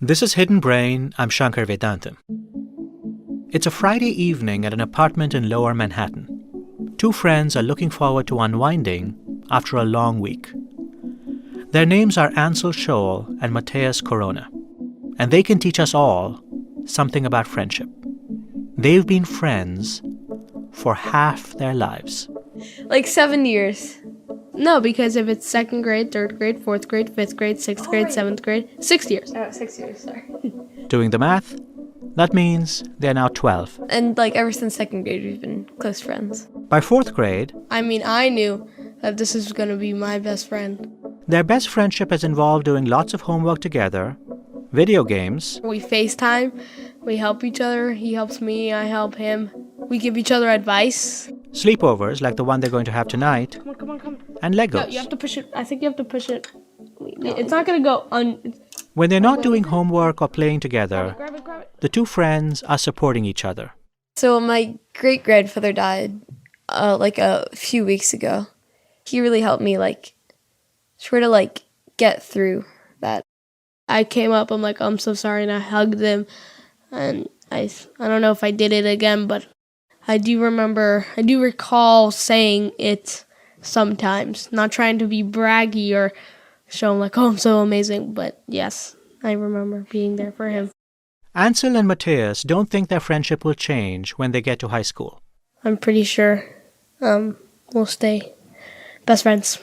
This is Hidden Brain. I'm Shankar Vedantam. It's a Friday evening at an apartment in Lower Manhattan. Two friends are looking forward to unwinding after a long week. Their names are Ansel Scholl and Matthias Corona, and they can teach us all something about friendship. They've been friends for half their lives. Like 7 years. No, because if it's second grade, third grade, fourth grade, fifth grade, sixth grade, seventh grade, 6 years. Oh, 6 years, sorry. Doing the math, that means they're now 12. And like ever since second grade, we've been close friends. By fourth grade, I mean, I knew that this is going to be my best friend. their best friendship has involved doing lots of homework together, video games, We FaceTime, we help each other. He helps me, I help him. We give each other advice. sleepovers like the one they're going to have tonight, Come on. and No, Legos. you have to push it. I think you have to push it. It's not going to go on. When they're not doing homework or playing together, Grab it. the two friends are supporting each other. So my great-grandfather died like a few weeks ago. He really helped me try to get through that. I came up, I'm like, I'm so sorry, and I hugged him. And I don't know if I did it again, but I do recall saying it sometimes. Not trying to be braggy or show him like, oh, I'm so amazing. But yes, I remember being there for him. Ansel and Matthias don't think their friendship will change when they get to high school. I'm pretty sure we'll stay best friends.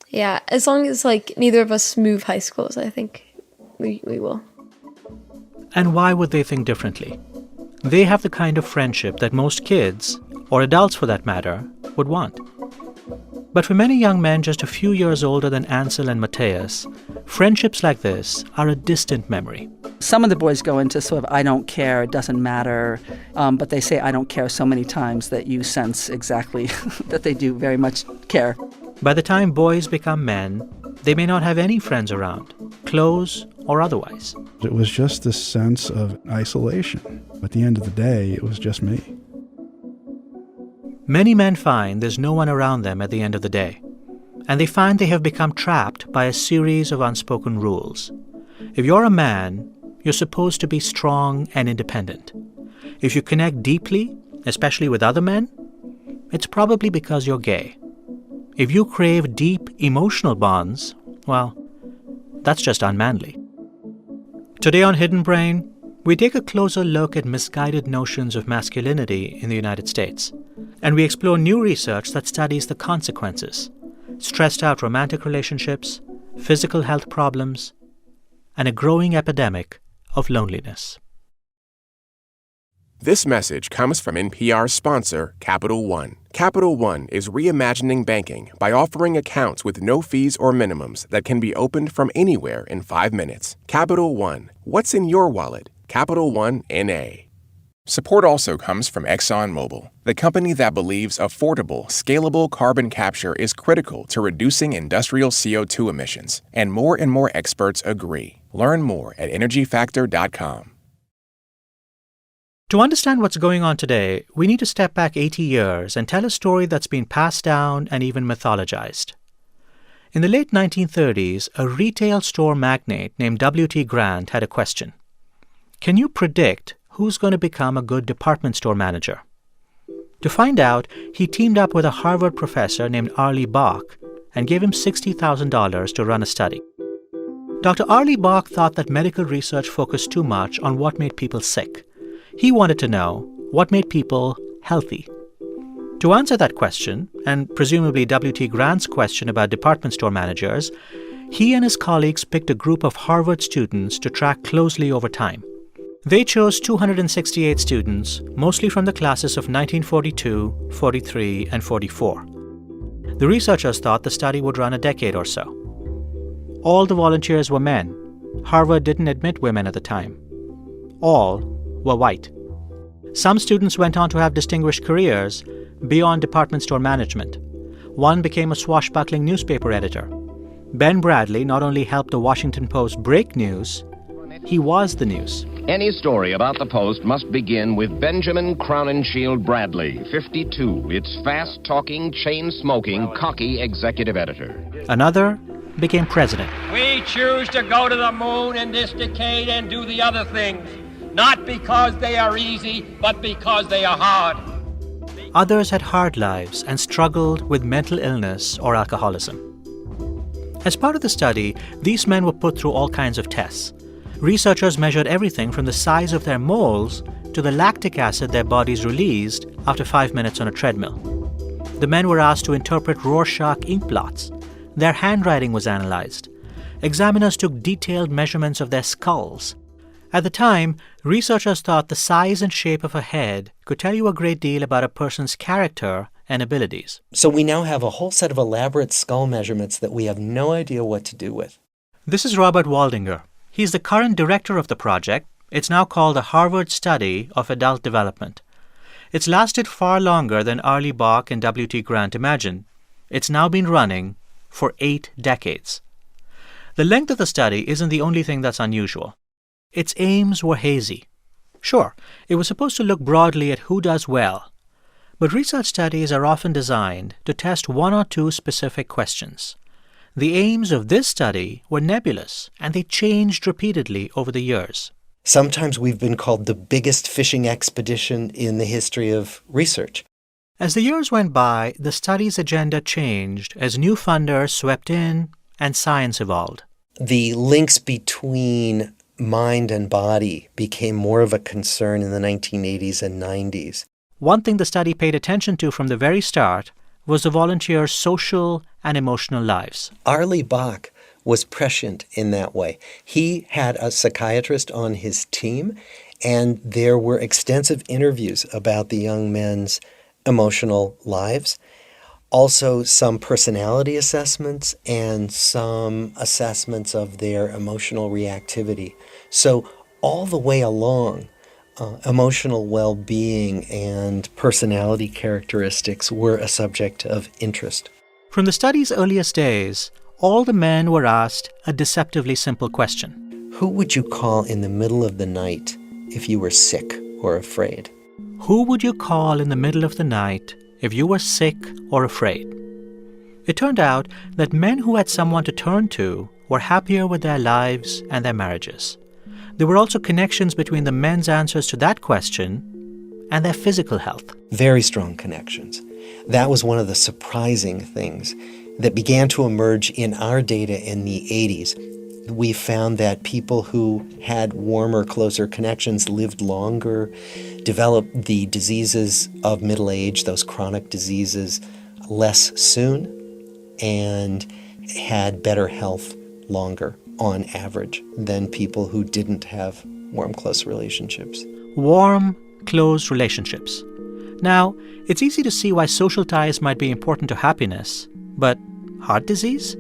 Yeah, as long as neither of us move high schools, I think we will. And why would they think differently? They have the kind of friendship that most kids, or adults for that matter, would want. But for many young men just a few years older than Ansel and Matthias, friendships like this are a distant memory. Some of the boys go into sort of, I don't care, it doesn't matter, but they say I don't care so many times that you sense exactly that they do very much care. By the time boys become men, they may not have any friends around, close or otherwise. It was just this sense of isolation. At the end of the day, it was just me. Many men find there's no one around them at the end of the day, and they find they have become trapped by a series of unspoken rules. If you're a man, you're supposed to be strong and independent. If you connect deeply, especially with other men, it's probably because you're gay. If you crave deep emotional bonds, well, that's just unmanly. Today on Hidden Brain, we take a closer look at misguided notions of masculinity in the United States, and we explore new research that studies the consequences: stressed-out romantic relationships, physical health problems, and a growing epidemic of loneliness. This message comes from NPR's sponsor, Capital One. Capital One is reimagining banking by offering accounts with no fees or minimums that can be opened from anywhere in 5 minutes. Capital One. What's in your wallet? Capital One N.A. Support also comes from ExxonMobil, the company that believes affordable, scalable carbon capture is critical to reducing industrial CO2 emissions, and more experts agree. Learn more at energyfactor.com. To understand what's going on today, we need to step back 80 years and tell a story that's been passed down and even mythologized. In the late 1930s, a retail store magnate named W.T. Grant had a question. Can you predict who's going to become a good department store manager? To find out, he teamed up with a Harvard professor named Arlie Bach and gave him $60,000 to run a study. Dr. Arlie Bach thought that medical research focused too much on what made people sick. He wanted to know what made people healthy. To answer that question, and presumably W.T. Grant's question about department store managers, he and his colleagues picked a group of Harvard students to track closely over time. They chose 268 students, mostly from the classes of 1942, 43, and 44. The researchers thought the study would run a decade or so. All the volunteers were men. Harvard didn't admit women at the time. All were white. Some students went on to have distinguished careers beyond department store management. One became a swashbuckling newspaper editor. Ben Bradley not only helped the Washington Post break news, he was the news. Any story about the Post must begin with Benjamin Crowninshield Bradley, 52, its fast-talking, chain-smoking, cocky executive editor. Another became president. We We choose to go to the moon in this decade and do the other things, not because they are easy, but because they are hard. Others had hard lives and struggled with mental illness or alcoholism. As part of the study, these men were put through all kinds of tests. Researchers measured everything from the size of their moles to the lactic acid their bodies released after 5 minutes on a treadmill. The men were asked to interpret Rorschach ink blots. Their handwriting was analyzed. Examiners took detailed measurements of their skulls. At the time, researchers thought the size and shape of a head could tell you a great deal about a person's character and abilities. So we now have a whole set of elaborate skull measurements that we have no idea what to do with. This is Robert Waldinger. He's the current director of the project. It's now called the Harvard Study of Adult Development. It's lasted far longer than Arlie Bach and W.T. Grant imagined. It's now been running for 8 decades. The length of the study isn't the only thing that's unusual. Its aims were hazy. Sure, it was supposed to look broadly at who does well, but research studies are often designed to test one or two specific questions. The aims of this study were nebulous, and they changed repeatedly over the years. Sometimes we've been called the biggest fishing expedition in the history of research. As the years went by, the study's agenda changed as new funders swept in and science evolved. The links between mind and body became more of a concern in the 1980s and 90s. One thing the study paid attention to from the very start was the volunteers' social and emotional lives. Arlie Bach was prescient in that way. He had a psychiatrist on his team, and there were extensive interviews about the young men's emotional lives. Also, some personality assessments and some assessments of their emotional reactivity. So all the way along, emotional well-being and personality characteristics were a subject of interest. From the study's earliest days, all the men were asked a deceptively simple question. Who would you call in the middle of the night if you were sick or afraid? Who would you call in the middle of the night if you were sick or afraid? It turned out that men who had someone to turn to were happier with their lives and their marriages. There were also connections between the men's answers to that question and their physical health. Very strong connections. That was one of the surprising things that began to emerge in our data in the 80s. We found that people who had warmer, closer connections lived longer, developed the diseases of middle age, those chronic diseases, less soon, and had better health longer on average than people who didn't have warm, close relationships. Warm, close relationships. Now, it's easy to see why social ties might be important to happiness, but heart disease?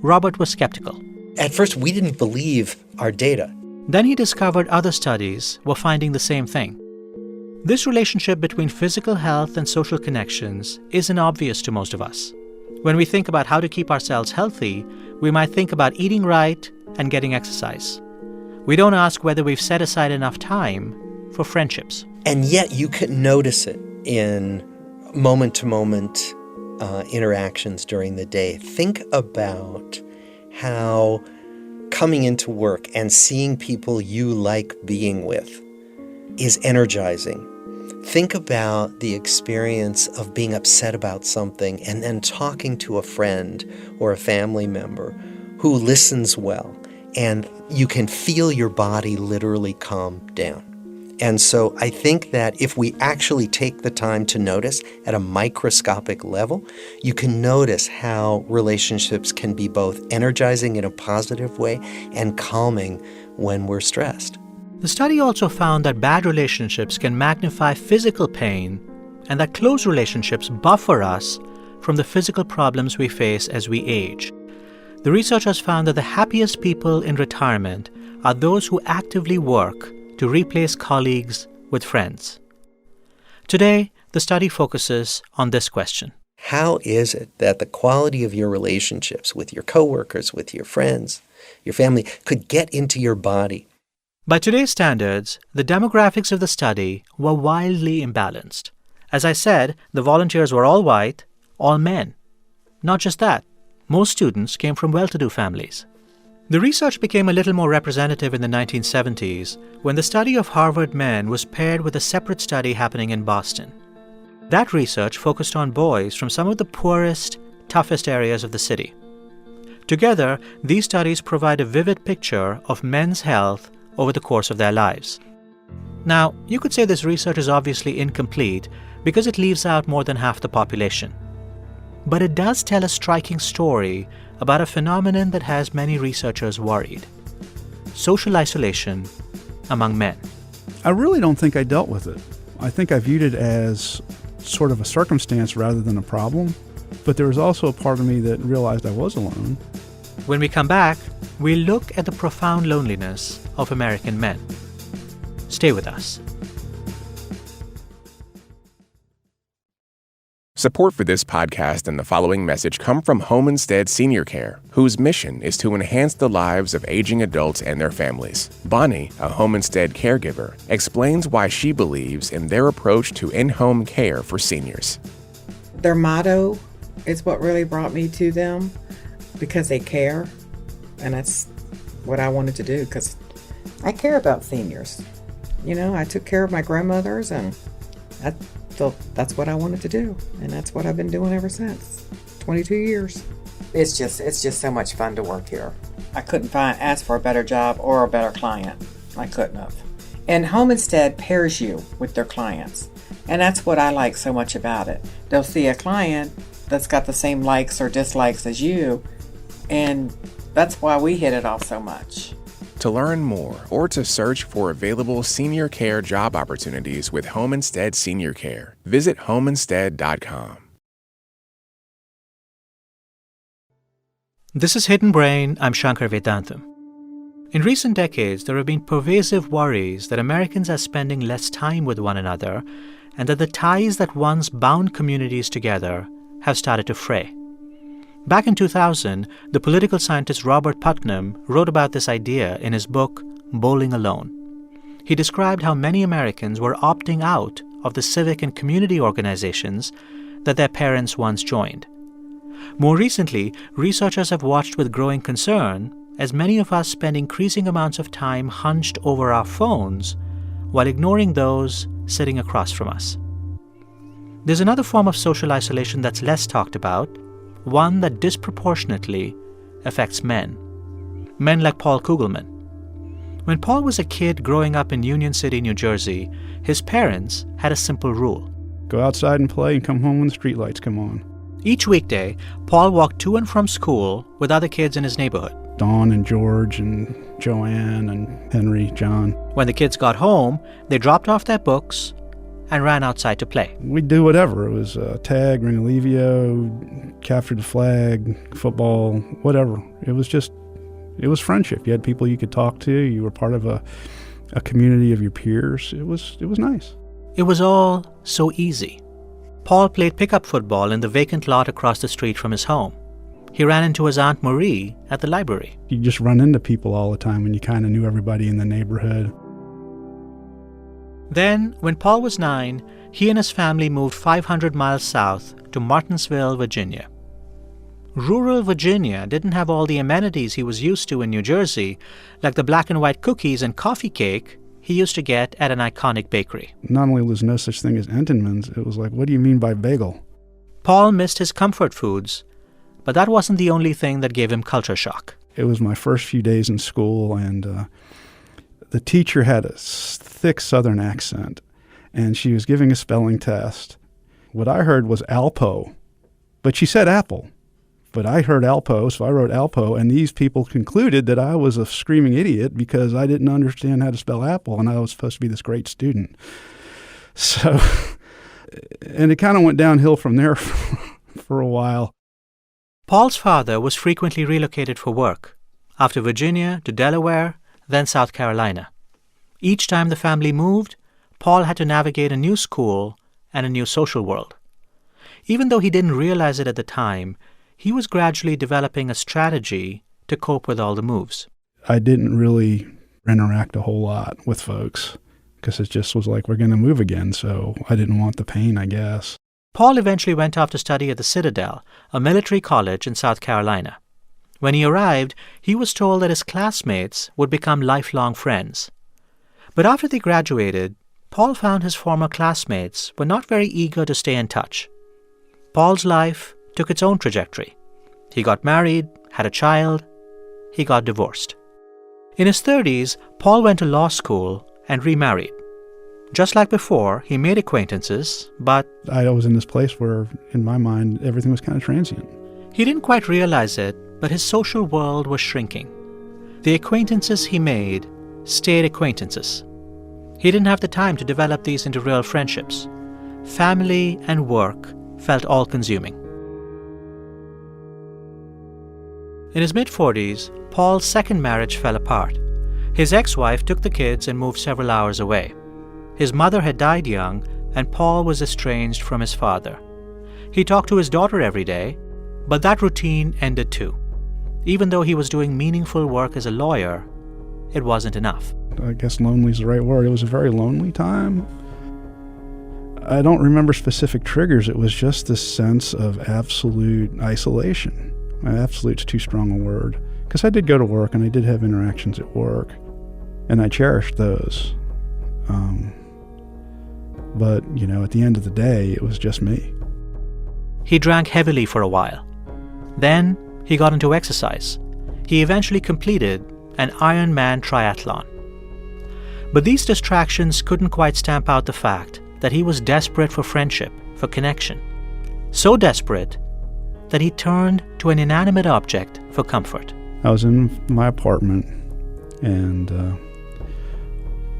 Robert was skeptical. At first, we didn't believe our data. Then he discovered other studies were finding the same thing. This relationship between physical health and social connections isn't obvious to most of us. When we think about how to keep ourselves healthy, we might think about eating right and getting exercise. We don't ask whether we've set aside enough time for friendships. And yet you can notice it in moment-to-moment interactions during the day. Think about how coming into work and seeing people you like being with is energizing. Think about the experience of being upset about something and then talking to a friend or a family member who listens well, and you can feel your body literally calm down. And so I think that if we actually take the time to notice at a microscopic level, you can notice how relationships can be both energizing in a positive way and calming when we're stressed. The study also found that bad relationships can magnify physical pain and that close relationships buffer us from the physical problems we face as we age. The researchers found that the happiest people in retirement are those who actively work to replace colleagues with friends. Today, the study focuses on this question. How is it that the quality of your relationships with your coworkers, with your friends, your family, could get into your body? By today's standards, the demographics of the study were wildly imbalanced. As I said, the volunteers were all white, all men. Not just that, most students came from well-to-do families. The research became a little more representative in the 1970s when the study of Harvard men was paired with a separate study happening in Boston. That research focused on boys from some of the poorest, toughest areas of the city. Together, these studies provide a vivid picture of men's health over the course of their lives. Now, you could say this research is obviously incomplete because it leaves out more than half the population. But it does tell a striking story about a phenomenon that has many researchers worried: social isolation among men. I really don't think I dealt with it. I think I viewed it as sort of a circumstance rather than a problem. But there was also a part of me that realized I was alone. When we come back, we'll look at the profound loneliness of American men. Stay with us. Support for this podcast and the following message come from Home Instead Senior Care, whose mission is to enhance the lives of aging adults and their families. Bonnie, a Home Instead caregiver, explains why she believes in their approach to in-home care for seniors. Their motto is what really brought me to them, because they care, and that's what I wanted to do, because I care about seniors. You know, I took care of my grandmothers, and that's what I wanted to do, and that's what I've been doing ever since. 22 years. It's just so much fun to work here. I couldn't ask for a better job or a better client. I couldn't have. And Home Instead pairs you with their clients, and that's what I like so much about it. They'll see a client that's got the same likes or dislikes as you, and that's why we hit it off so much. To learn more or to search for available senior care job opportunities with Home Instead Senior Care, visit homeinstead.com. This is Hidden Brain. I'm Shankar Vedantam. In recent decades, there have been pervasive worries that Americans are spending less time with one another and that the ties that once bound communities together have started to fray. Back in 2000, the political scientist Robert Putnam wrote about this idea in his book, Bowling Alone. He described how many Americans were opting out of the civic and community organizations that their parents once joined. More recently, researchers have watched with growing concern as many of us spend increasing amounts of time hunched over our phones while ignoring those sitting across from us. There's another form of social isolation that's less talked about, one that disproportionately affects men like Paul Kugelman. When Paul was a kid growing up in Union City, New Jersey, his parents had a simple rule. Go outside and play and come home when the streetlights come on. Each weekday, Paul walked to and from school with other kids in his neighborhood. Dawn and George and Joanne and Henry, John. When the kids got home, they dropped off their books and ran outside to play. We'd do whatever. It was tag, ring alevio, capture the flag, football, whatever. It was friendship. You had people you could talk to. You were part of a community of your peers. It was nice. It was all so easy. Paul played pickup football in the vacant lot across the street from his home. He ran into his Aunt Marie at the library. You just run into people all the time and you kind of knew everybody in the neighborhood. Then, when Paul was 9, he and his family moved 500 miles south to Martinsville, Virginia. Rural Virginia didn't have all the amenities he was used to in New Jersey, like the black and white cookies and coffee cake he used to get at an iconic bakery. Not only was no such thing as Entenmann's, it was like, what do you mean by bagel? Paul missed his comfort foods, but that wasn't the only thing that gave him culture shock. It was my first few days in school, and the teacher had a thick Southern accent, and she was giving a spelling test. What I heard was Alpo, but she said apple. But I heard Alpo, so I wrote Alpo, and these people concluded that I was a screaming idiot because I didn't understand how to spell apple, and I was supposed to be this great student. So, and it kind of went downhill from there for a while. Paul's father was frequently relocated for work, after Virginia to Delaware, then South Carolina. Each time the family moved, Paul had to navigate a new school and a new social world. Even though he didn't realize it at the time, he was gradually developing a strategy to cope with all the moves. I didn't really interact a whole lot with folks because it just was like, we're going to move again, so I didn't want the pain, I guess. Paul eventually went off to study at the Citadel, a military college in South Carolina. When he arrived, he was told that his classmates would become lifelong friends. But after they graduated, Paul found his former classmates were not very eager to stay in touch. Paul's life took its own trajectory. He got married, had a child, he got divorced. In his 30s, Paul went to law school and remarried. Just like before, he made acquaintances, but I was in this place where, in my mind, everything was kind of transient. He didn't quite realize it, but his social world was shrinking. The acquaintances he made stayed acquaintances. He didn't have the time to develop these into real friendships. Family and work felt all-consuming. In his mid-40s, Paul's second marriage fell apart. His ex-wife took the kids and moved several hours away. His mother had died young, and Paul was estranged from his father. He talked to his daughter every day, but that routine ended too. Even though he was doing meaningful work as a lawyer, it wasn't enough. I guess lonely is the right word. It was a very lonely time. I don't remember specific triggers. It was just this sense of absolute isolation. Absolute's too strong a word. Because I did go to work and I did have interactions at work. And I cherished those. But, at the end of the day, it was just me. He drank heavily for a while. Then he got into exercise. He eventually completed an Ironman triathlon. But these distractions couldn't quite stamp out the fact that he was desperate for friendship, for connection. So desperate that he turned to an inanimate object for comfort. I was in my apartment, and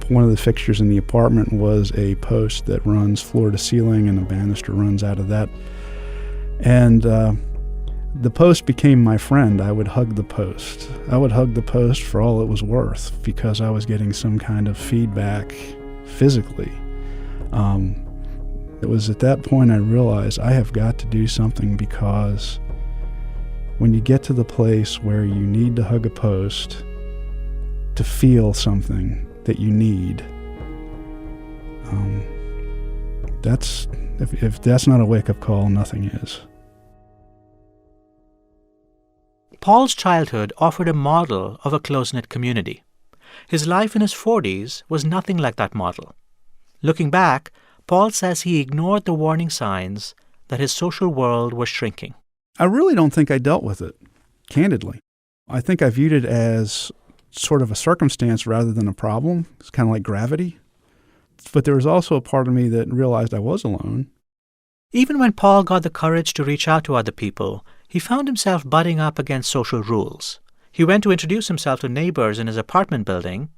one of the fixtures in the apartment was a post that runs floor to ceiling, and a banister runs out of that. And the post became my friend. I would hug the post. I would hug the post for all it was worth because I was getting some kind of feedback physically. It was at that point I realized I have got to do something, because when you get to the place where you need to hug a post to feel something that you need, if that's not a wake-up call, nothing is. Paul's childhood offered a model of a close-knit community. His life in his 40s was nothing like that model. Looking back, Paul says he ignored the warning signs that his social world was shrinking. I really don't think I dealt with it, candidly. I think I viewed it as sort of a circumstance rather than a problem. It's kind of like gravity. But there was also a part of me that realized I was alone. Even when Paul got the courage to reach out to other people, he found himself butting up against social rules. He went to introduce himself to neighbors in his apartment building,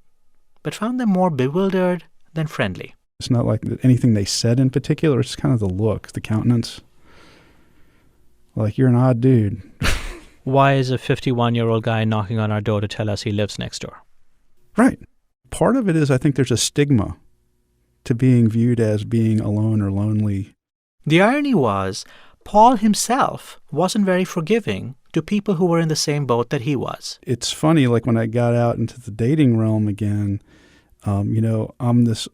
but found them more bewildered than friendly. It's not like anything they said in particular. It's kind of the look, the countenance. Like, you're an odd dude. Why is a 51-year-old guy knocking on our door to tell us he lives next door? Right. Part of it is I think there's a stigma to being viewed as being alone or lonely. The irony was, Paul himself wasn't very forgiving to people who were in the same boat that he was. It's funny, like when I got out into the dating realm again, I'm this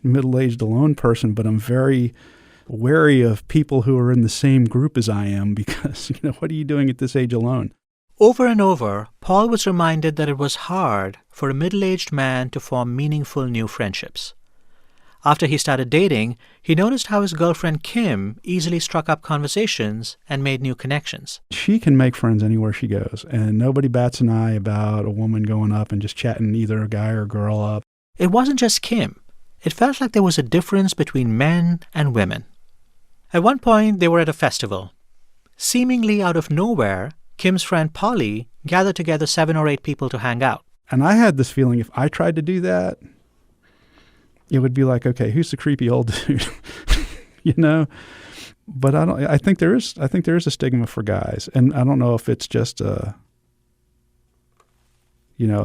middle-aged alone person, but I'm very wary of people who are in the same group as I am because, what are you doing at this age alone? Over and over, Paul was reminded that it was hard for a middle-aged man to form meaningful new friendships. After he started dating, he noticed how his girlfriend Kim easily struck up conversations and made new connections. She can make friends anywhere she goes, and nobody bats an eye about a woman going up and just chatting either a guy or a girl up. It wasn't just Kim. It felt like there was a difference between men and women. At one point, they were at a festival. Seemingly out of nowhere, Kim's friend Polly gathered together 7 or 8 people to hang out. And I had this feeling if I tried to do that, it would be like, okay, who's the creepy old dude? But I think there is a stigma for guys, and I don't know if it's just a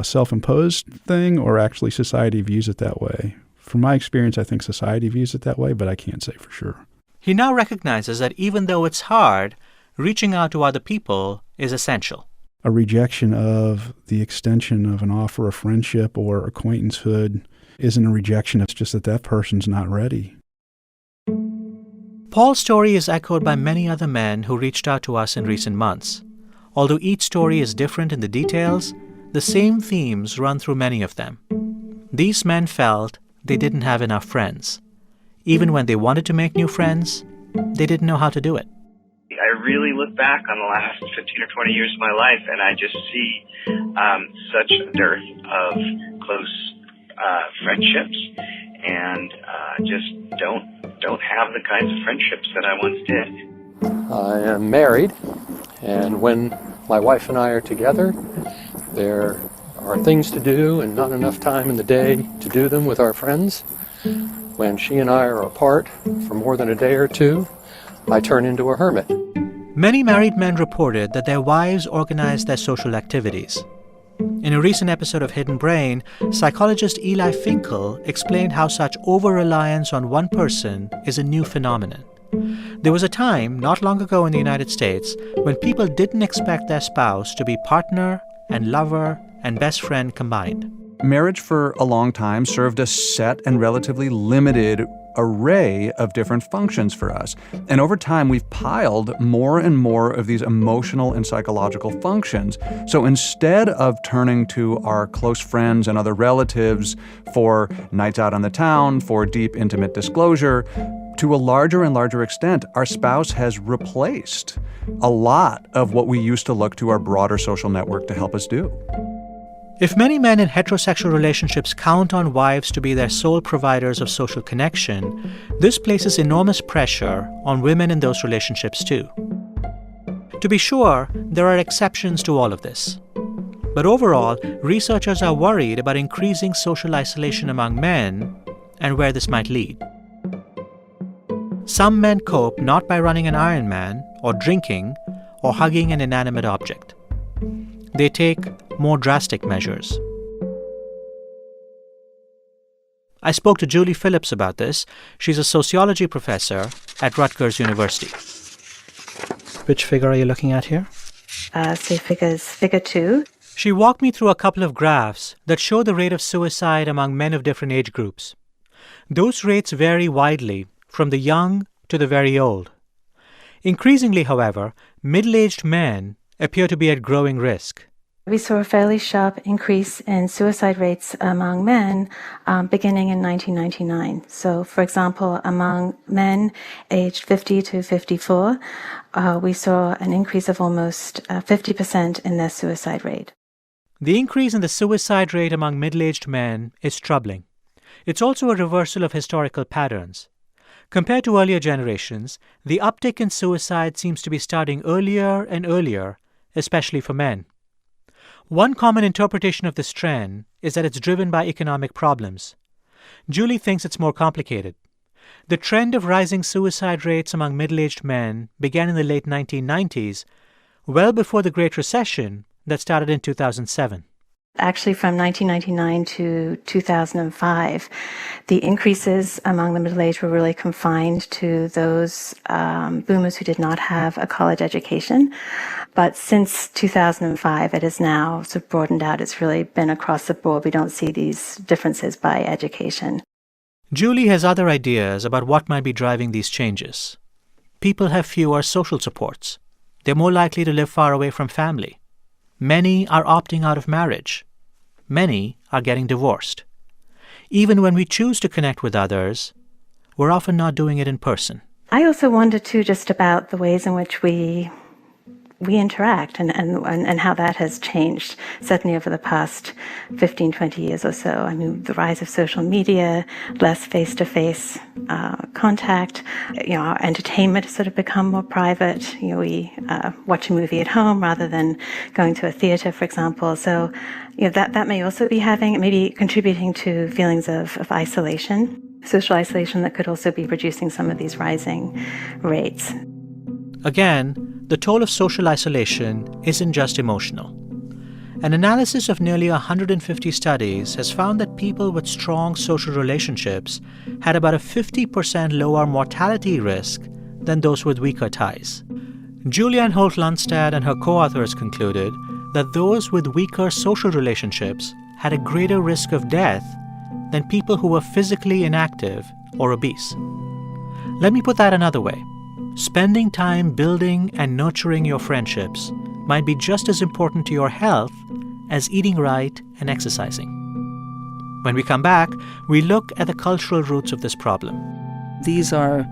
self-imposed thing or actually society views it that way. From my experience, I think society views it that way, but I can't say for sure. He now recognizes that even though it's hard, reaching out to other people is essential. A rejection of the extension of an offer of friendship or acquaintancehood isn't a rejection. It's just that person's not ready. Paul's story is echoed by many other men who reached out to us in recent months. Although each story is different in the details, the same themes run through many of them. These men felt they didn't have enough friends. Even when they wanted to make new friends, they didn't know how to do it. I really look back on the last 15 or 20 years of my life, and I just see such a dearth of close friendships, and just don't have the kinds of friendships that I once did. I am married, and when my wife and I are together, there are things to do and not enough time in the day to do them with our friends. When she and I are apart for more than a day or two, I turn into a hermit. Many married men reported that their wives organized their social activities. In a recent episode of Hidden Brain, psychologist Eli Finkel explained how such over-reliance on one person is a new phenomenon. There was a time, not long ago in the United States, when people didn't expect their spouse to be partner and lover and best friend combined. Marriage for a long time served a set and relatively limited array of different functions for us. And over time, we've piled more and more of these emotional and psychological functions. So instead of turning to our close friends and other relatives for nights out on the town, for deep, intimate disclosure, to a larger and larger extent, our spouse has replaced a lot of what we used to look to our broader social network to help us do. If many men in heterosexual relationships count on wives to be their sole providers of social connection, this places enormous pressure on women in those relationships too. To be sure, there are exceptions to all of this. But overall, researchers are worried about increasing social isolation among men and where this might lead. Some men cope not by running an Ironman or drinking or hugging an inanimate object. They take more drastic measures. I spoke to Julie Phillips about this. She's a sociology professor at Rutgers University. Which figure are you looking at here? Figure 2. She walked me through a couple of graphs that show the rate of suicide among men of different age groups. Those rates vary widely, from the young to the very old. Increasingly, however, middle-aged men appear to be at growing risk. We saw a fairly sharp increase in suicide rates among men beginning in 1999. So, for example, among men aged 50 to 54, we saw an increase of almost 50% in their suicide rate. The increase in the suicide rate among middle-aged men is troubling. It's also a reversal of historical patterns. Compared to earlier generations, the uptick in suicide seems to be starting earlier and earlier, especially for men. One common interpretation of this trend is that it's driven by economic problems. Julie thinks it's more complicated. The trend of rising suicide rates among middle-aged men began in the late 1990s, well before the Great Recession that started in 2007. Actually, from 1999 to 2005, the increases among the middle-aged were really confined to those boomers who did not have a college education. But since 2005, it has now sort of broadened out. It's really been across the board. We don't see these differences by education. Julie has other ideas about what might be driving these changes. People have fewer social supports. They're more likely to live far away from family. Many are opting out of marriage. Many are getting divorced. Even when we choose to connect with others, we're often not doing it in person. I also wonder, too, just about the ways in which we interact and how that has changed, certainly over the past 15, 20 years or so. I mean, the rise of social media, less face-to-face contact, our entertainment has sort of become more private. We watch a movie at home rather than going to a theater, for example. So, that may also be maybe contributing to feelings of isolation, social isolation that could also be producing some of these rising rates. Again, the toll of social isolation isn't just emotional. An analysis of nearly 150 studies has found that people with strong social relationships had about a 50% lower mortality risk than those with weaker ties. Julianne Holt-Lunstad and her co-authors concluded that those with weaker social relationships had a greater risk of death than people who were physically inactive or obese. Let me put that another way. Spending time building and nurturing your friendships might be just as important to your health as eating right and exercising. When we come back, we look at the cultural roots of this problem. These are,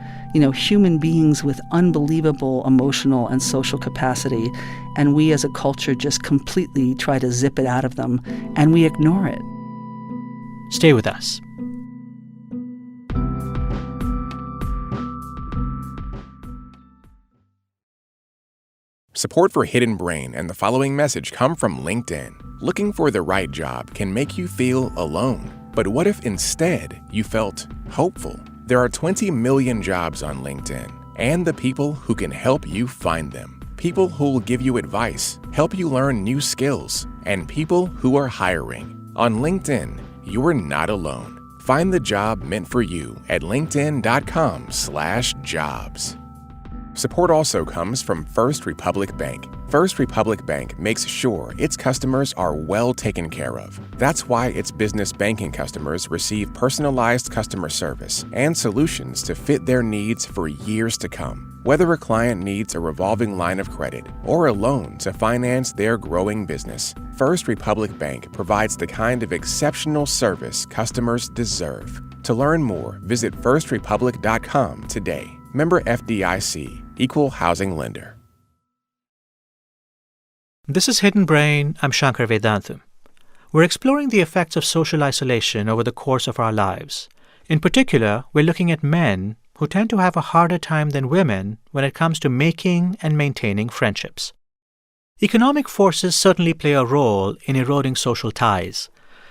human beings with unbelievable emotional and social capacity, and we as a culture just completely try to zip it out of them, and we ignore it. Stay with us. Support for Hidden Brain and the following message come from LinkedIn. Looking for the right job can make you feel alone. But what if instead you felt hopeful? There are 20 million jobs on LinkedIn, and the people who can help you find them. People who will give you advice, help you learn new skills, and people who are hiring. On LinkedIn, you are not alone. Find the job meant for you at linkedin.com/jobs. Support also comes from First Republic Bank. First Republic Bank makes sure its customers are well taken care of. That's why its business banking customers receive personalized customer service and solutions to fit their needs for years to come. Whether a client needs a revolving line of credit or a loan to finance their growing business, First Republic Bank provides the kind of exceptional service customers deserve. To learn more, visit firstrepublic.com today. Member FDIC, Equal Housing Lender. This is Hidden Brain. I'm Shankar Vedantam. We're exploring the effects of social isolation over the course of our lives. In particular, we're looking at men who tend to have a harder time than women when it comes to making and maintaining friendships. Economic forces certainly play a role in eroding social ties,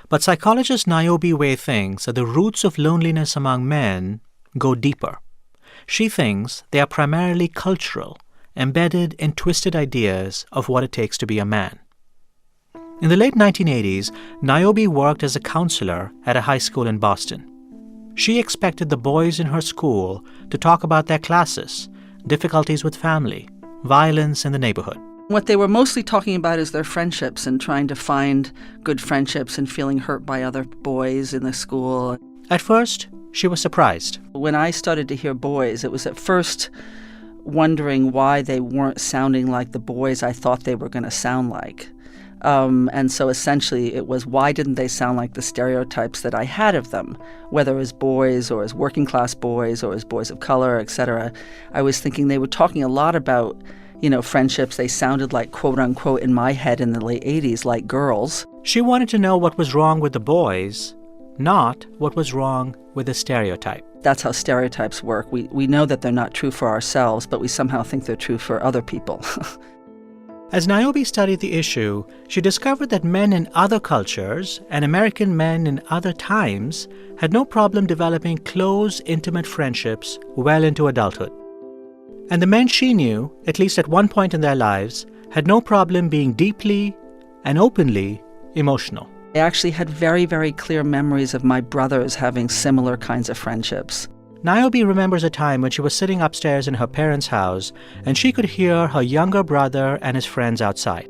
but psychologist Niobe Way thinks that the roots of loneliness among men go deeper. She thinks they are primarily cultural, embedded in twisted ideas of what it takes to be a man. In the late 1980s, Niobe worked as a counselor at a high school in Boston. She expected the boys in her school to talk about their classes, difficulties with family, violence in the neighborhood. What they were mostly talking about is their friendships and trying to find good friendships and feeling hurt by other boys in the school. At first, she was surprised. When I started to hear boys, it was at first wondering why they weren't sounding like the boys I thought they were going to sound like. And so essentially it was, why didn't they sound like the stereotypes that I had of them, whether as boys or as working class boys or as boys of color, etc. I was thinking they were talking a lot about, friendships. They sounded like, quote unquote, in my head in the late 80s, like girls. She wanted to know what was wrong with the boys, not what was wrong with the stereotype. That's how stereotypes work. We know that they're not true for ourselves, but we somehow think they're true for other people. As Niobe studied the issue, she discovered that men in other cultures and American men in other times had no problem developing close, intimate friendships well into adulthood. And the men she knew, at least at one point in their lives, had no problem being deeply and openly emotional. I actually had very, very clear memories of my brothers having similar kinds of friendships. Niobe remembers a time when she was sitting upstairs in her parents' house and she could hear her younger brother and his friends outside.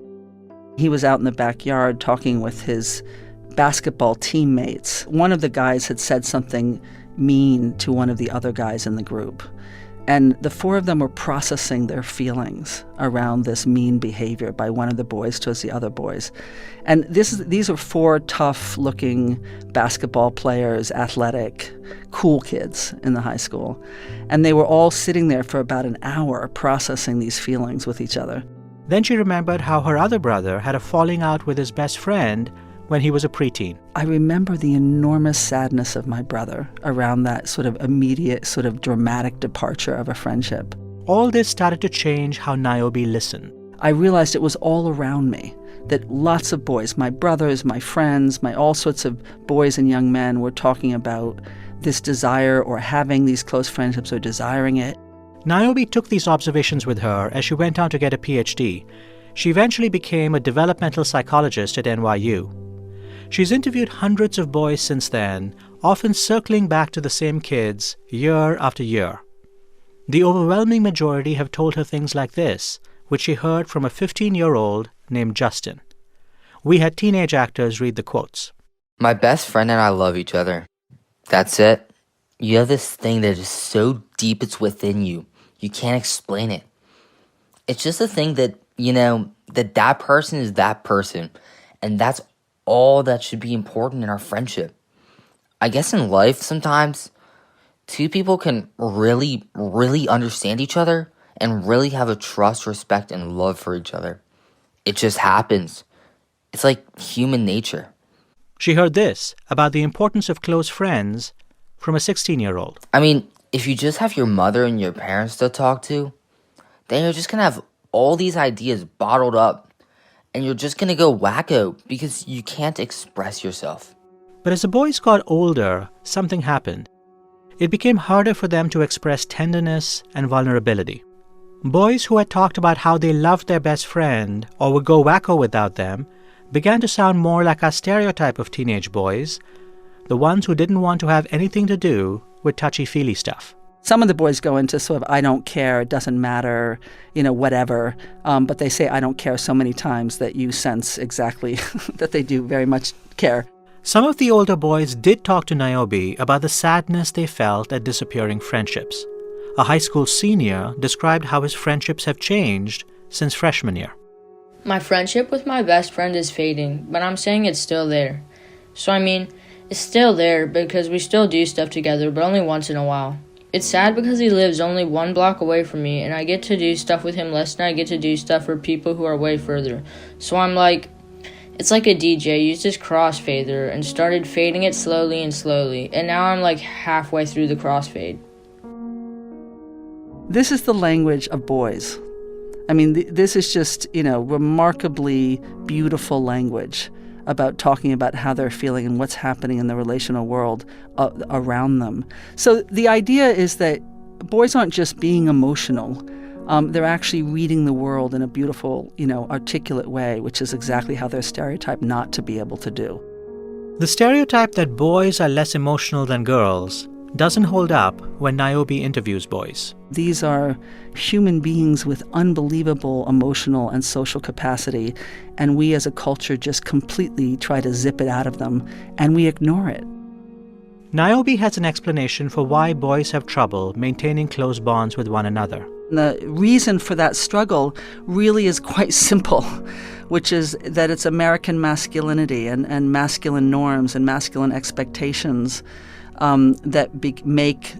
He was out in the backyard talking with his basketball teammates. One of the guys had said something mean to one of the other guys in the group. And the four of them were processing their feelings around this mean behavior by one of the boys towards the other boys. And these are four tough-looking basketball players, athletic, cool kids in the high school. And they were all sitting there for about an hour processing these feelings with each other. Then she remembered how her other brother had a falling out with his best friend when he was a preteen. I remember the enormous sadness of my brother around that sort of immediate, sort of dramatic departure of a friendship. All this started to change how Niobe listened. I realized it was all around me, that lots of boys, my brothers, my friends, all sorts of boys and young men were talking about this desire or having these close friendships or desiring it. Niobe took these observations with her as she went on to get a PhD. She eventually became a developmental psychologist at NYU. She's interviewed hundreds of boys since then, often circling back to the same kids year after year. The overwhelming majority have told her things like this, which she heard from a 15-year-old named Justin. We had teenage actors read the quotes. My best friend and I love each other. That's it. You have this thing that is so deep it's within you. You can't explain it. It's just a thing that you know, that person is that person. And that's all that should be important in our friendship. I guess in life, sometimes, two people can really, really understand each other and really have a trust, respect, and love for each other. It just happens. It's like human nature. She heard this about the importance of close friends from a 16-year-old. I mean, if you just have your mother and your parents to talk to, then you're just going to have all these ideas bottled up. And you're just going to go wacko because you can't express yourself. But as the boys got older, something happened. It became harder for them to express tenderness and vulnerability. Boys who had talked about how they loved their best friend or would go wacko without them began to sound more like our stereotype of teenage boys, the ones who didn't want to have anything to do with touchy-feely stuff. Some of the boys go into sort of, I don't care, it doesn't matter, whatever. But they say, I don't care so many times that you sense exactly that they do very much care. Some of the older boys did talk to Niobe about the sadness they felt at disappearing friendships. A high school senior described how his friendships have changed since freshman year. My friendship with my best friend is fading, but I'm saying it's still there. So it's still there because we still do stuff together, but only once in a while. It's sad because he lives only 1 block away from me, and I get to do stuff with him less than I get to do stuff for people who are way further. So I'm like, it's like a DJ used his crossfader and started fading it slowly and slowly, and now I'm like halfway through the crossfade. This is the language of boys. I mean, this is just, remarkably beautiful language about talking about how they're feeling and what's happening in the relational world around them. So the idea is that boys aren't just being emotional. They're actually reading the world in a beautiful, articulate way, which is exactly how they're stereotyped not to be able to do. The stereotype that boys are less emotional than girls doesn't hold up when Niobe interviews boys. These are human beings with unbelievable emotional and social capacity, and we as a culture just completely try to zip it out of them, and we ignore it. Niobe has an explanation for why boys have trouble maintaining close bonds with one another. The reason for that struggle really is quite simple, which is that it's American masculinity and masculine norms and masculine expectations that make,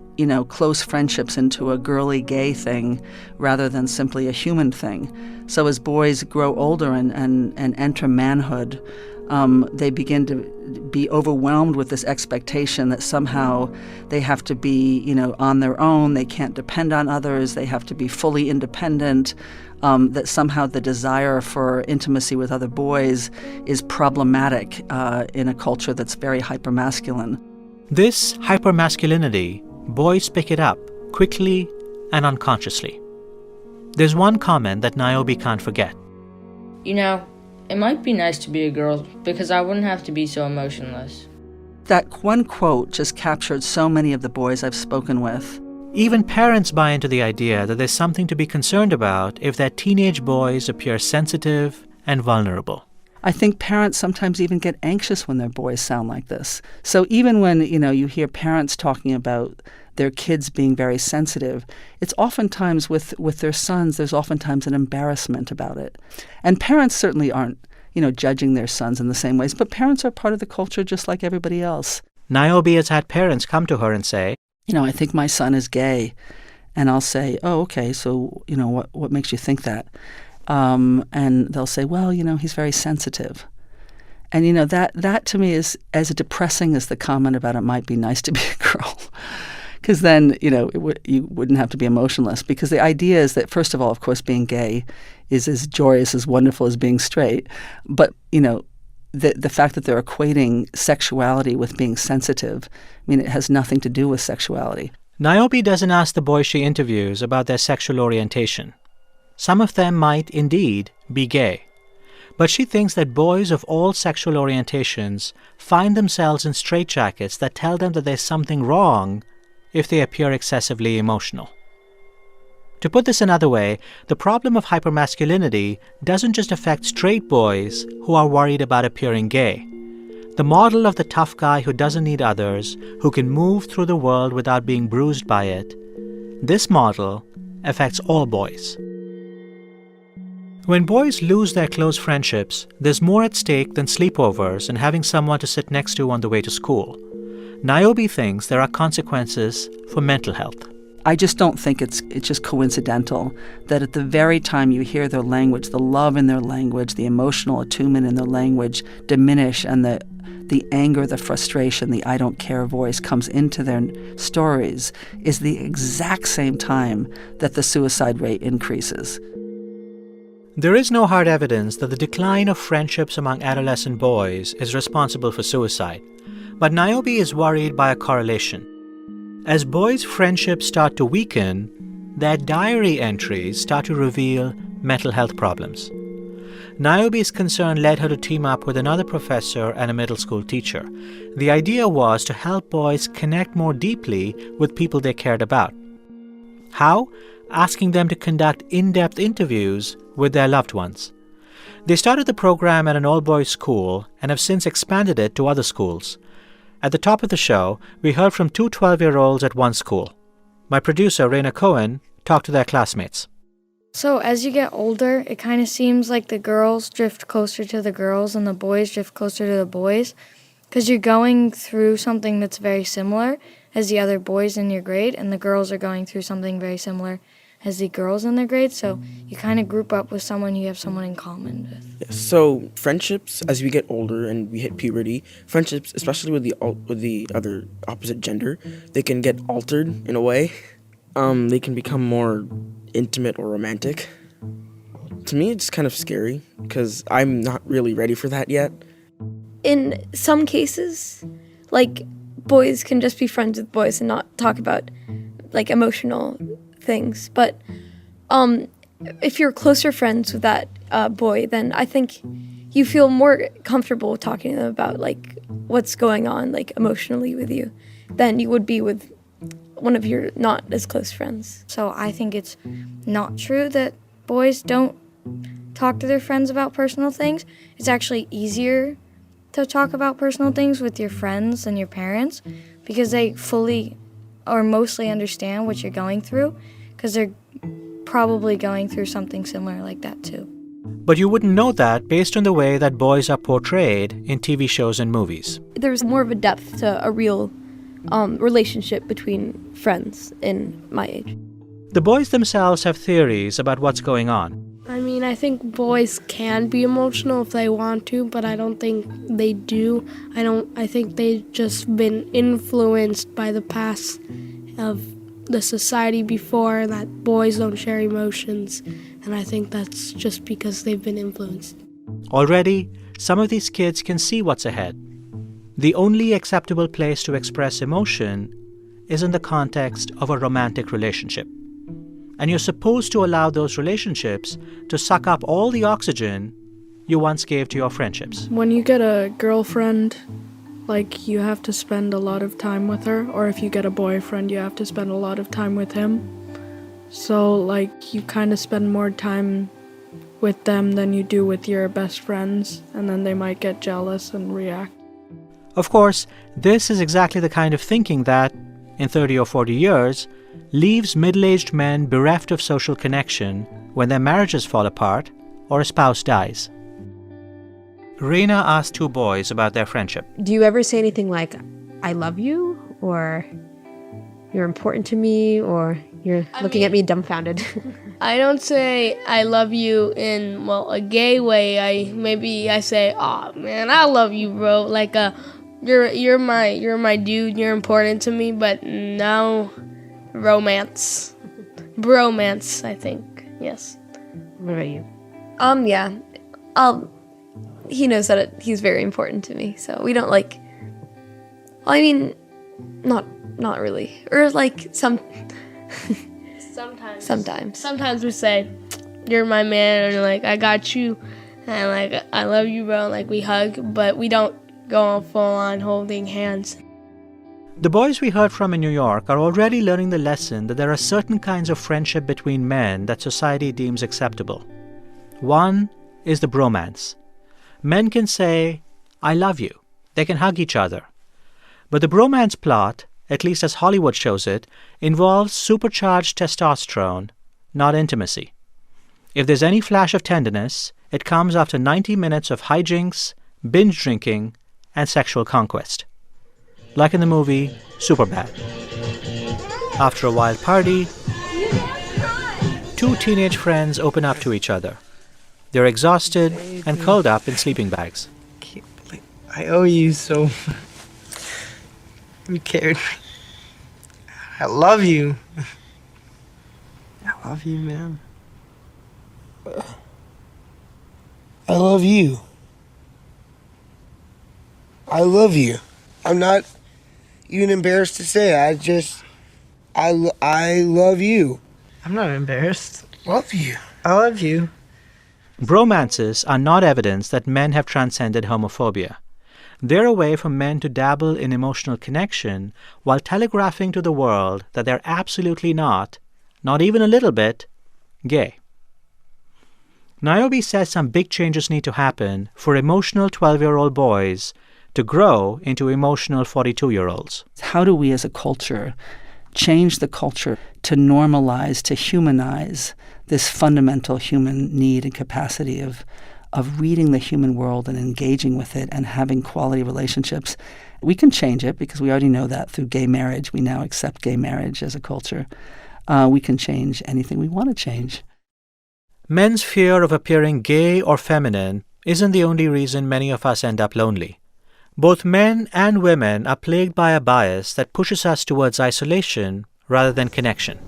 close friendships into a girly gay thing rather than simply a human thing. So as boys grow older and enter manhood, they begin to be overwhelmed with this expectation that somehow they have to be, on their own, they can't depend on others, they have to be fully independent, that somehow the desire for intimacy with other boys is problematic in a culture that's very hypermasculine. This hypermasculinity, boys pick it up quickly and unconsciously. There's one comment that Niobe can't forget. It might be nice to be a girl because I wouldn't have to be so emotionless. That one quote just captured so many of the boys I've spoken with. Even parents buy into the idea that there's something to be concerned about if their teenage boys appear sensitive and vulnerable. I think parents sometimes even get anxious when their boys sound like this. So even when, you hear parents talking about their kids being very sensitive, it's oftentimes with their sons, there's oftentimes an embarrassment about it. And parents certainly aren't, judging their sons in the same ways, but parents are part of the culture just like everybody else. Niobe has had parents come to her and say, I think my son is gay. And I'll say, oh, okay, so, what makes you think that? And they'll say, well, he's very sensitive. And, that to me is as depressing as the comment about it might be nice to be a girl. Because then, you wouldn't have to be emotionless. Because the idea is that, first of all, of course, being gay is as joyous, as wonderful as being straight. But, the fact that they're equating sexuality with being sensitive, it has nothing to do with sexuality. Niobe doesn't ask the boys she interviews about their sexual orientation. Some of them might indeed be gay. But she thinks that boys of all sexual orientations find themselves in straitjackets that tell them that there's something wrong if they appear excessively emotional. To put this another way, the problem of hypermasculinity doesn't just affect straight boys who are worried about appearing gay. The model of the tough guy who doesn't need others, who can move through the world without being bruised by it, this model affects all boys. When boys lose their close friendships, there's more at stake than sleepovers and having someone to sit next to on the way to school. Niobe thinks there are consequences for mental health. I just don't think it's just coincidental that at the very time you hear their language, the love in their language, the emotional attunement in their language diminish, and the anger, the frustration, the I don't care voice comes into their stories, is the exact same time that the suicide rate increases. There is no hard evidence that the decline of friendships among adolescent boys is responsible for suicide, but Niobe is worried by a correlation. As boys' friendships start to weaken, their diary entries start to reveal mental health problems. Niobe's concern led her to team up with another professor and a middle school teacher. The idea was to help boys connect more deeply with people they cared about. How? Asking them to conduct in-depth interviews with their loved ones. They started the program at an all-boys school and have since expanded it to other schools. At the top of the show, we heard from two 12-year-olds at one school. My producer, Raina Cohen, talked to their classmates. So as you get older, it kind of seems like the girls drift closer to the girls and the boys drift closer to the boys because you're going through something that's very similar as the other boys in your grade, and the girls are going through something very similar as the girls in their grade, so you kind of group up with someone you have someone in common with. Yes, so friendships, as we get older and we hit puberty, friendships, especially with the other opposite gender, they can get altered in a way. They can become more intimate or romantic. To me, it's kind of scary because I'm not really ready for that yet. In some cases, like, boys can just be friends with boys and not talk about, like, emotional things. But if you're closer friends with that boy, then I think you feel more comfortable talking to them about, like, what's going on, like, emotionally with you than you would be with one of your not as close friends. So I think it's not true that boys don't talk to their friends about personal things. It's actually easier to talk about personal things with your friends and your parents because they fully or mostly understand what you're going through because they're probably going through something similar like that too. But you wouldn't know that based on the way that boys are portrayed in TV shows and movies. There's more of a depth to a real relationship between friends in my age. The boys themselves have theories about what's going on. I mean, I think boys can be emotional if they want to, but I don't think they do. I think they've just been influenced by the past of the society before that boys don't share emotions, and I think that's just because they've been influenced. Already, some of these kids can see what's ahead. The only acceptable place to express emotion is in the context of a romantic relationship. And you're supposed to allow those relationships to suck up all the oxygen you once gave to your friendships. When you get a girlfriend, like, you have to spend a lot of time with her, or if you get a boyfriend, you have to spend a lot of time with him. So, like, you kind of spend more time with them than you do with your best friends, and then they might get jealous and react. Of course, this is exactly the kind of thinking that, in 30 or 40 years, leaves middle-aged men bereft of social connection when their marriages fall apart or a spouse dies. Raina asked two boys about their friendship. Do you ever say anything like, I love you, or you're important to me, or you're looking at me dumbfounded? I don't say I love you in, a gay way. I say, "Aw, man, I love you, bro." Like, you're my dude, you're important to me, but no romance. Bromance, I think. Yes. What about you? Yeah. He knows that he's very important to me, so we don't not really. Or Sometimes we say, "You're my man," or I got you, and I love you, bro. We hug, but we don't go on full on holding hands. The boys we heard from in New York are already learning the lesson that there are certain kinds of friendship between men that society deems acceptable. One is the bromance. Men can say, "I love you." They can hug each other. But the bromance plot, at least as Hollywood shows it, involves supercharged testosterone, not intimacy. If there's any flash of tenderness, it comes after 90 minutes of hijinks, binge drinking, and sexual conquest. Like in the movie Superbad. After a wild party, two teenage friends open up to each other. They're exhausted and curled up in sleeping bags. I owe you so. You cared. I love you. I love you, man. I love you. I love you. I'm not even embarrassed to say it. I love you. I'm not embarrassed. Love you. I love you. Bromances are not evidence that men have transcended homophobia. They're a way for men to dabble in emotional connection while telegraphing to the world that they're absolutely not even a little bit, gay. Niobe says some big changes need to happen for emotional 12-year-old boys to grow into emotional 42-year-olds. How do we as a culture change the culture to normalize, to humanize this fundamental human need and capacity of reading the human world and engaging with it and having quality relationships? We can change it because we already know that through gay marriage. We now accept gay marriage as a culture. We can change anything we want to change. Men's fear of appearing gay or feminine isn't the only reason many of us end up lonely. Both men and women are plagued by a bias that pushes us towards isolation rather than connection.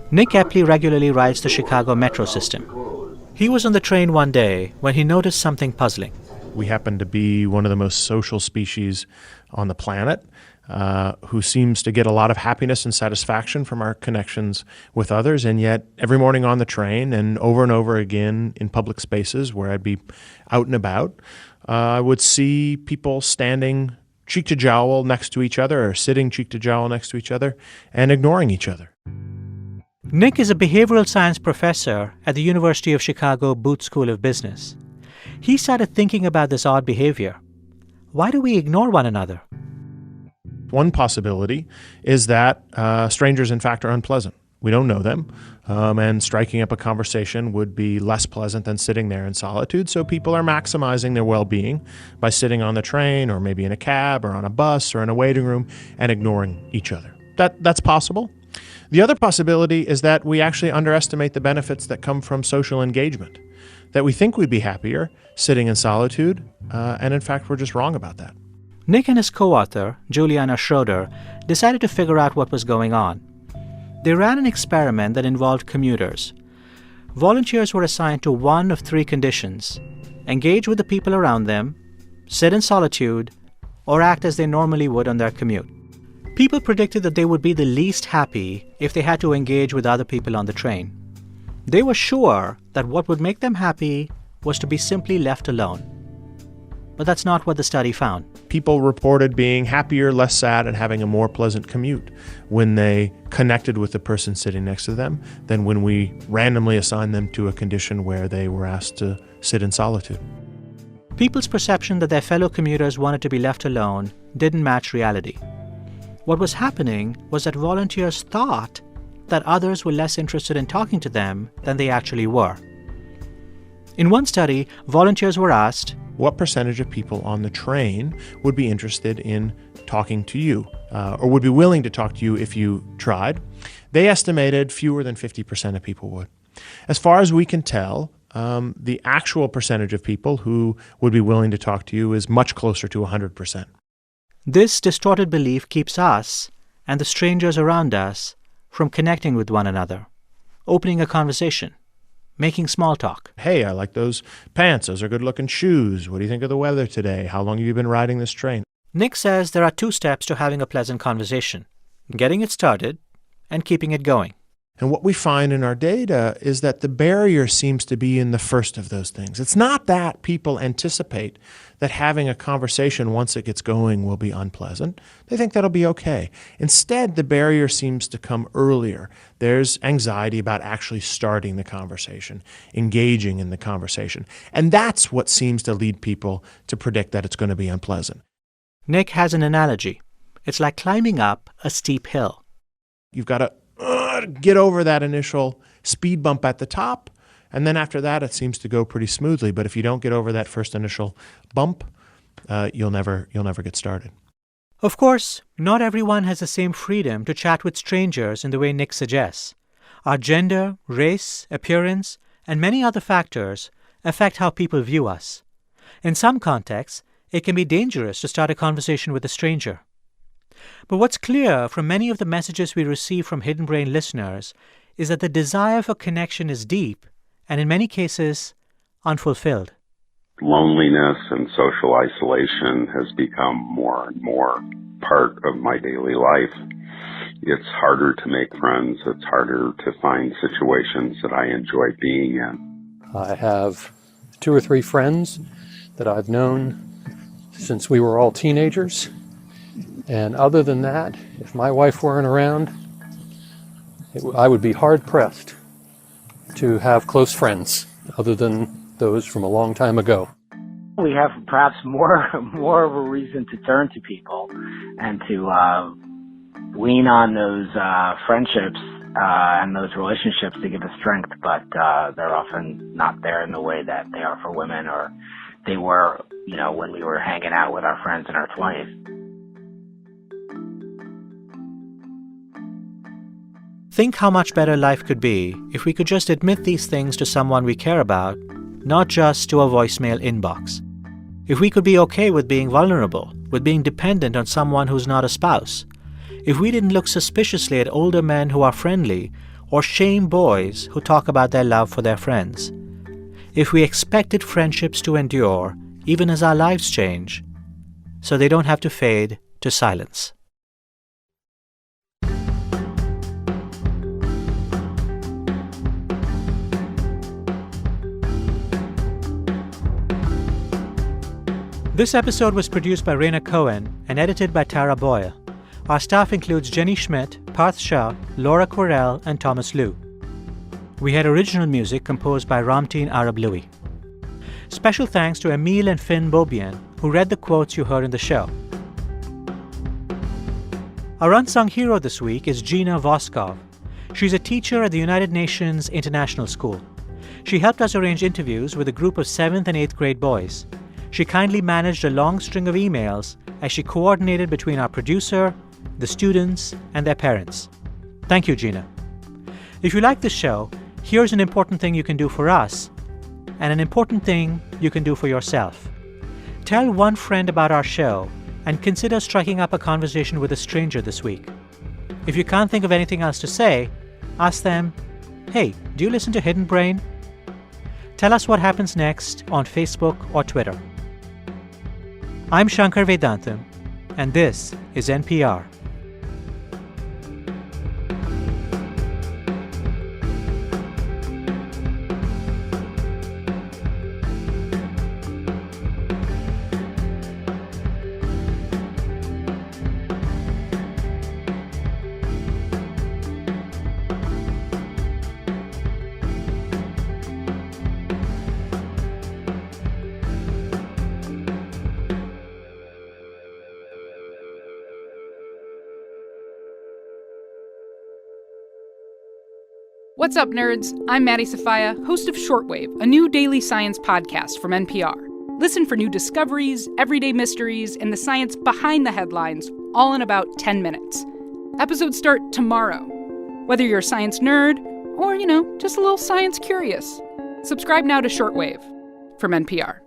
Nick Epley regularly rides the Chicago metro system. He was on the train one day when he noticed something puzzling. We happen to be one of the most social species on the planet, who seems to get a lot of happiness and satisfaction from our connections with others. And yet every morning on the train and over again in public spaces where I'd be out and about, I would see people standing cheek to jowl next to each other or sitting cheek to jowl next to each other and ignoring each other. Nick is a behavioral science professor at the University of Chicago Booth School of Business. He started thinking about this odd behavior. Why do we ignore one another? One possibility is that strangers, in fact, are unpleasant. We don't know them, and striking up a conversation would be less pleasant than sitting there in solitude, so people are maximizing their well-being by sitting on the train or maybe in a cab or on a bus or in a waiting room and ignoring each other. That's possible. The other possibility is that we actually underestimate the benefits that come from social engagement, that we think we'd be happier sitting in solitude, and in fact, we're just wrong about that. Nick and his co-author, Juliana Schroeder, decided to figure out what was going on. They ran an experiment that involved commuters. Volunteers were assigned to one of three conditions: engage with the people around them, sit in solitude, or act as they normally would on their commute. People predicted that they would be the least happy if they had to engage with other people on the train. They were sure that what would make them happy was to be simply left alone. But that's not what the study found. People reported being happier, less sad, and having a more pleasant commute when they connected with the person sitting next to them than when we randomly assigned them to a condition where they were asked to sit in solitude. People's perception that their fellow commuters wanted to be left alone didn't match reality. What was happening was that volunteers thought that others were less interested in talking to them than they actually were. In one study, volunteers were asked, what percentage of people on the train would be interested in talking to you or would be willing to talk to you if you tried? They estimated fewer than 50% of people would. As far as we can tell, the actual percentage of people who would be willing to talk to you is much closer to 100%. This distorted belief keeps us and the strangers around us from connecting with one another, opening a conversation, making small talk. Hey, I like those pants. Those are good-looking shoes. What do you think of the weather today? How long have you been riding this train? Nick says there are two steps to having a pleasant conversation: getting it started and keeping it going. And what we find in our data is that the barrier seems to be in the first of those things. It's not that people anticipate that having a conversation once it gets going will be unpleasant. They think that'll be okay. Instead, the barrier seems to come earlier. There's anxiety about actually starting the conversation, engaging in the conversation. And that's what seems to lead people to predict that it's going to be unpleasant. Nick has an analogy. It's like climbing up a steep hill. You've got to get over that initial speed bump at the top, and then after that, it seems to go pretty smoothly. But if you don't get over that first initial bump, you'll never get started. Of course, not everyone has the same freedom to chat with strangers in the way Nick suggests. Our gender, race, appearance, and many other factors affect how people view us. In some contexts, it can be dangerous to start a conversation with a stranger. But what's clear from many of the messages we receive from Hidden Brain listeners is that the desire for connection is deep and in many cases unfulfilled. Loneliness and social isolation has become more and more part of my daily life. It's harder to make friends. It's harder to find situations that I enjoy being in. I have 2 or 3 friends that I've known since we were all teenagers. And other than that, if my wife weren't around, I would be hard-pressed to have close friends other than those from a long time ago. We have perhaps more of a reason to turn to people and to lean on those friendships and those relationships to give us strength, but they're often not there in the way that they are for women, or they were, when we were hanging out with our friends in our 20s. Think how much better life could be if we could just admit these things to someone we care about, not just to a voicemail inbox. If we could be okay with being vulnerable, with being dependent on someone who's not a spouse. If we didn't look suspiciously at older men who are friendly or shame boys who talk about their love for their friends. If we expected friendships to endure even as our lives change, so they don't have to fade to silence. This episode was produced by Raina Cohen and edited by Tara Boyle. Our staff includes Jenny Schmidt, Parth Shah, Laura Quirrell, and Thomas Liu. We had original music composed by Ramteen Arab Louie. Special thanks to Emile and Finn Beaubien, who read the quotes you heard in the show. Our unsung hero this week is Gina Voskov. She's a teacher at the United Nations International School. She helped us arrange interviews with a group of 7th and 8th grade boys. She kindly managed a long string of emails as she coordinated between our producer, the students, and their parents. Thank you, Gina. If you like this show, here's an important thing you can do for us and an important thing you can do for yourself. Tell one friend about our show and consider striking up a conversation with a stranger this week. If you can't think of anything else to say, ask them, "Hey, do you listen to Hidden Brain?" Tell us what happens next on Facebook or Twitter. I'm Shankar Vedantam, and this is NPR. What's up, nerds? I'm Maddie Sofia, host of Shortwave, a new daily science podcast from NPR. Listen for new discoveries, everyday mysteries, and the science behind the headlines, all in about 10 minutes. Episodes start tomorrow. Whether you're a science nerd or, just a little science curious. Subscribe now to Shortwave from NPR.